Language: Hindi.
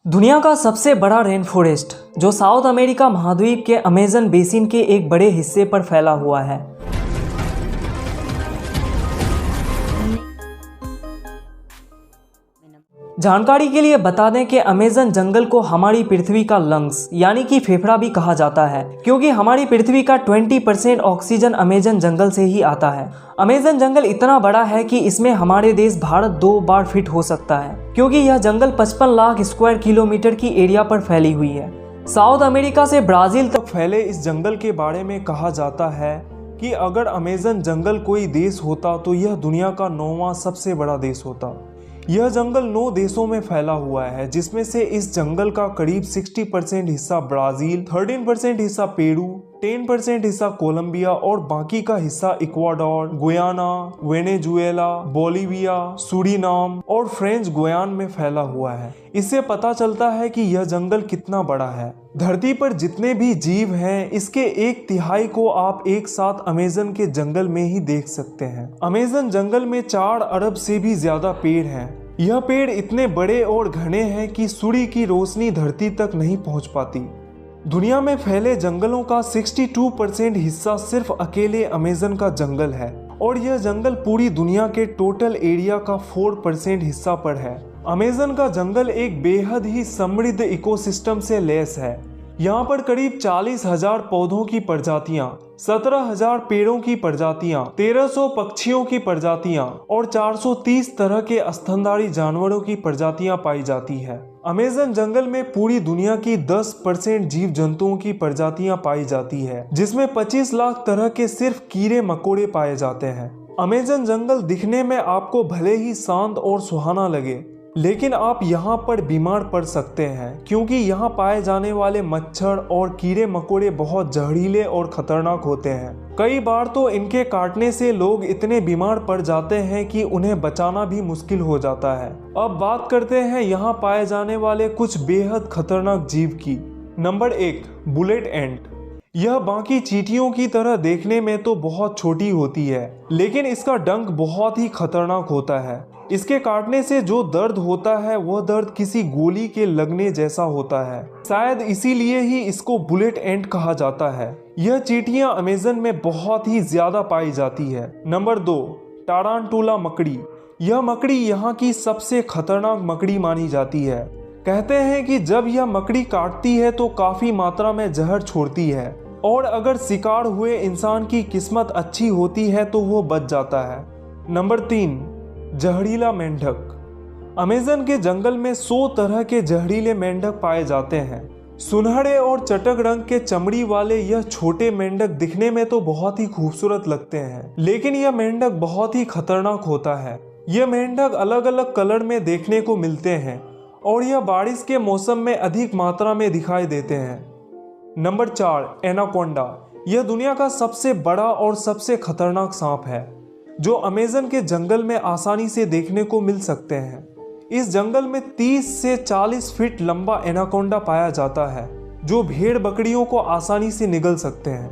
दुनिया का सबसे बड़ा रेन फॉरेस्ट जो साउथ अमेरिका महाद्वीप के अमेजन बेसिन के एक बड़े हिस्से पर फैला हुआ है। जानकारी के लिए बता दें कि अमेजन जंगल को हमारी पृथ्वी का लंग्स यानी कि फेफड़ा भी कहा जाता है, क्योंकि हमारी पृथ्वी का 20% ऑक्सीजन अमेजन जंगल से ही आता है। अमेजन जंगल इतना बड़ा है कि इसमें हमारे देश भारत 2 बार फिट हो सकता है, क्योंकि यह जंगल 55 लाख स्क्वायर किलोमीटर की एरिया पर फैली हुई है। साउथ अमेरिका से ब्राजील तक फैले इस जंगल के बारे में कहा जाता है कि अगर अमेजन जंगल कोई देश होता तो यह दुनिया का 9वां सबसे बड़ा देश होता। यह जंगल 9 देशों में फैला हुआ है, जिसमें से इस जंगल का करीब 60% हिस्सा ब्राजील, 13% हिस्सा पेरू, 10% हिस्सा कोलंबिया और बाकी का हिस्सा Ecuador, Guyana, Venezuela, Bolivia, Suriname और फ्रेंच गुयान में फैला हुआ है। इससे पता चलता है कि यह जंगल कितना बड़ा है। धरती पर जितने भी जीव हैं, इसके 1/3 को आप एक साथ अमेजन के जंगल में ही देख सकते हैं। अमेजन जंगल में 4 अरब से भी ज्यादा पेड़ हैं। यह पेड़ इतने बड़े और घने हैं कि सूर्य की रोशनी धरती तक नहीं पहुंच पाती। दुनिया में फैले जंगलों का 62% हिस्सा सिर्फ अकेले अमेजन का जंगल है, और यह जंगल पूरी दुनिया के टोटल एरिया का 4% हिस्सा पर है। अमेजन का जंगल एक बेहद ही समृद्ध इकोसिस्टम से लैस है। यहाँ पर करीब 40,000 पौधों की प्रजातियां, 17,000 पेड़ों की प्रजातियां, 1300 पक्षियों की प्रजातियां और 430 तरह के स्तनधारी जानवरों की प्रजातियां पाई जाती है। अमेजन जंगल में पूरी दुनिया की 10% जीव जंतुओं की प्रजातियां पाई जाती है, जिसमें 25 लाख तरह के सिर्फ कीड़े मकोड़े पाए जाते हैं। अमेजन जंगल दिखने में आपको भले ही शांत और सुहाना लगे, लेकिन आप यहाँ पर बीमार पड़ सकते हैं, क्योंकि यहाँ पाए जाने वाले मच्छर और कीड़े मकोड़े बहुत जहरीले और खतरनाक होते हैं। कई बार तो इनके काटने से लोग इतने बीमार पड़ जाते हैं कि उन्हें बचाना भी मुश्किल हो जाता है। अब बात करते हैं यहाँ पाए जाने वाले कुछ बेहद खतरनाक जीव की। नंबर 1, बुलेट एंट। यह बाकी चींटियों की तरह देखने में तो बहुत छोटी होती है, लेकिन इसका डंक बहुत ही खतरनाक होता है। इसके काटने से जो दर्द होता है वह दर्द किसी गोली के लगने जैसा होता है। शायद इसीलिए ही इसको बुलेट एंट कहा जाता है। यह चींटियां अमेजन में बहुत ही ज्यादा पाई जाती है। नंबर 2, टारांटुला मकड़ी। यह मकड़ी यहाँ की सबसे खतरनाक मकड़ी मानी जाती है। कहते हैं कि जब यह मकड़ी काटती है तो काफी मात्रा में जहर छोड़ती है, और अगर शिकार हुए इंसान की किस्मत अच्छी होती है तो वो बच जाता है। नंबर 3, जहरीला मेंढक। अमेजन के जंगल में 100 तरह के जहरीले मेंढक पाए जाते हैं। सुनहरे और चटक रंग के चमड़ी वाले यह छोटे मेंढक दिखने में तो बहुत ही खूबसूरत लगते हैं, लेकिन यह मेंढक बहुत ही खतरनाक होता है। यह मेंढक अलग अलग कलर में देखने को मिलते हैं, और यह बारिश के मौसम में अधिक मात्रा में दिखाई देते हैं। Number 4, anaconda. यह दुनिया का सबसे बड़ा और सबसे खतरनाक सांप है, जो अमेजन के जंगल में आसानी से देखने को मिल सकते हैं। इस जंगल में 30 से 40 फीट लंबा एनाकोंडा पाया जाता है, जो भेड़ बकरियों को आसानी से निगल सकते हैं।